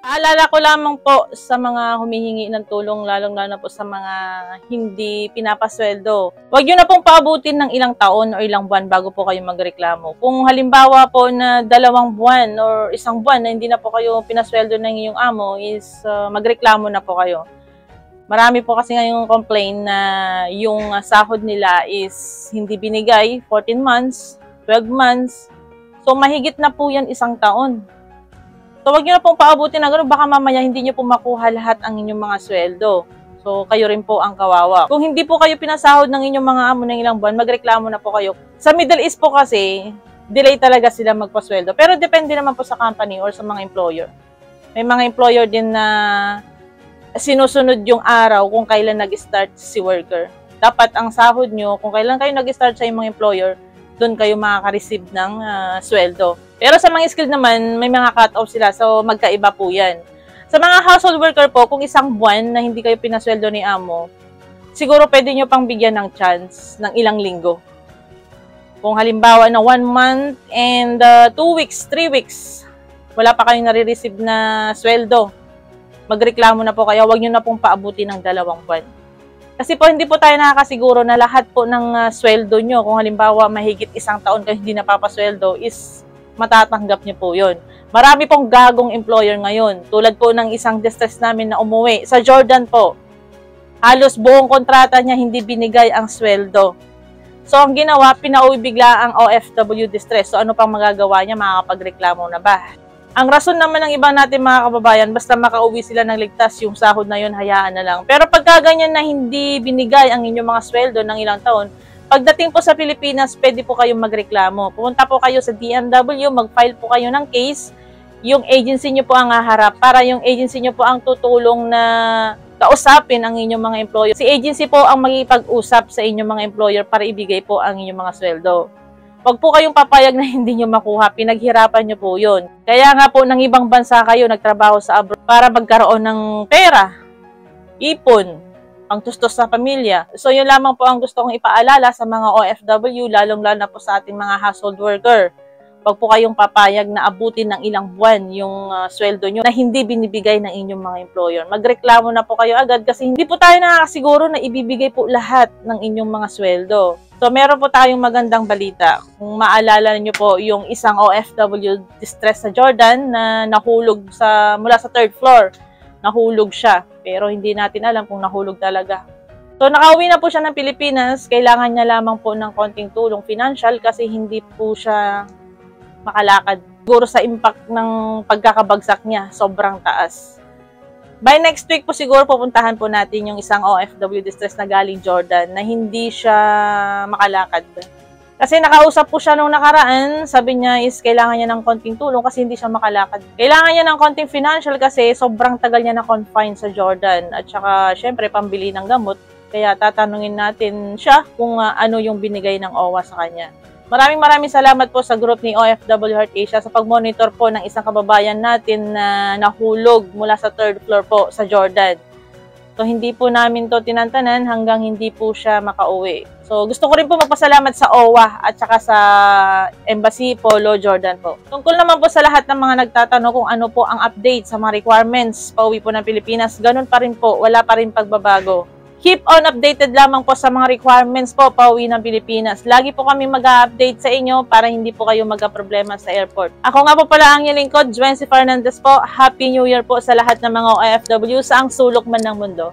Paalala ko lamang po sa mga humihingi ng tulong, lalong-lalo na po sa mga hindi pinapasweldo. Huwag nyo na pong paabutin ng ilang taon o ilang buwan bago po kayo magreklamo. Kung halimbawa po na 2 buwan or 1 buwan na hindi na po kayo pinasweldo ng inyong amo is magreklamo na po kayo. Marami po kasi ngayong complain na yung sahod nila is hindi binigay 14 months, 12 months. So mahigit na po yan 1 taon. So, wag nyo na pong paabutin na gano'n, baka mamaya hindi nyo po makuha lahat ang inyong mga sweldo. So, kayo rin po ang kawawa. Kung hindi po kayo pinasahod ng inyong mga amo ng ilang buwan, magreklamo na po kayo. Sa Middle East po kasi, delay talaga sila magpasweldo. Pero depende naman po sa company or sa mga employer. May mga employer din na sinusunod yung araw kung kailan nag-start si worker. Dapat ang sahod nyo, kung kailan kayo nag-start sa mga employer, doon kayo makaka-receive ng sweldo. Pero sa mga skilled naman, may mga cut-off sila. So, magkaiba po yan. Sa mga household worker po, kung 1 buwan na hindi kayo pinasweldo ni amo, siguro pwede nyo pang bigyan ng chance ng ilang linggo. Kung halimbawa na 1 month and 2 weeks, 3 weeks, wala pa kayong nare-receive na sweldo, magreklamo na po kayo. Huwag nyo na pong paabuti ng 2 buwan. Kasi po, hindi po tayo nakakasiguro na lahat po ng sweldo nyo, kung halimbawa mahigit 1 taon kayo hindi napapasweldo, is matatanggap niyo po yun. Marami pong gagong employer ngayon. Tulad po ng isang distress namin na umuwi. Sa Jordan po, halos buong kontrata niya hindi binigay ang sweldo. So, ang ginawa, pinauwi bigla ang OFW distress. So, ano pang magagawa niya? Makakapagreklamo na ba? Ang rason naman ng ibang natin mga kababayan, basta makauwi sila ng ligtas, yung sahod na yun, hayaan na lang. Pero pagka ganyan na hindi binigay ang inyong mga sweldo ng ilang taon, pagdating po sa Pilipinas, pwede po kayong magreklamo. Pumunta po kayo sa DMW, mag-file po kayo ng case. Yung agency nyo po ang haharap para yung agency nyo po ang tutulong na kausapin ang inyong mga employer. Si agency po ang magipag-usap sa inyong mga employer para ibigay po ang inyong mga sweldo. Huwag po kayong papayag na hindi nyo makuha, pinaghirapan nyo po yun. Kaya nga po ng ibang bansa kayo nagtrabaho sa abroad para magkaroon ng pera, ipon, pangtustos sa pamilya. So, yun lamang po ang gusto kong ipaalala sa mga OFW, lalong-lalo na po sa ating mga household worker. Huwag po kayong papayag na abutin ng ilang buwan yung sweldo nyo na hindi binibigay ng inyong mga employer. Magreklamo na po kayo agad kasi hindi po tayo nakakasiguro na ibibigay po lahat ng inyong mga sweldo. So, meron po tayong magandang balita. Kung maalala nyo po yung isang OFW distress sa Jordan na nahulog mula sa 3rd floor. Nahulog siya. Pero hindi natin alam kung nahulog talaga. So, nakauwi na po siya ng Pilipinas. Kailangan niya lamang po ng konting tulong financial kasi hindi po siya makalakad. Siguro sa impact ng pagkakabagsak niya, sobrang taas. By next week po siguro pupuntahan po natin yung isang OFW distress na galing Jordan na hindi siya makalakad. Kasi nakausap po siya nung nakaraan, sabi niya is kailangan niya ng konting tulong kasi hindi siya makalakad. Kailangan niya ng konting financial kasi sobrang tagal niya na confined sa Jordan. At saka syempre pambili ng gamot. Kaya tatanungin natin siya kung ano yung binigay ng OWA sa kanya. Maraming salamat po sa group ni OFW Heart Asia sa pag-monitor po ng isang kababayan natin na nahulog mula sa 3rd floor po sa Jordan. So, hindi po namin to tinantanan hanggang hindi po siya makauwi. So, gusto ko rin po magpasalamat sa OWA at saka sa Embassy Polo Jordan po. Tungkol naman po sa lahat ng mga nagtatanong kung ano po ang update sa mga requirements pauwi po ng Pilipinas, ganun pa rin po, wala pa rin pagbabago. Keep on updated lamang po sa mga requirements po pauwi ng Pilipinas. Lagi po kami mag-update sa inyo para hindi po kayo magka-problema sa airport. Ako nga po pala ang inyong lingkod, Juency Fernandez po. Happy New Year po sa lahat ng mga OFW sa ang sulok man ng mundo.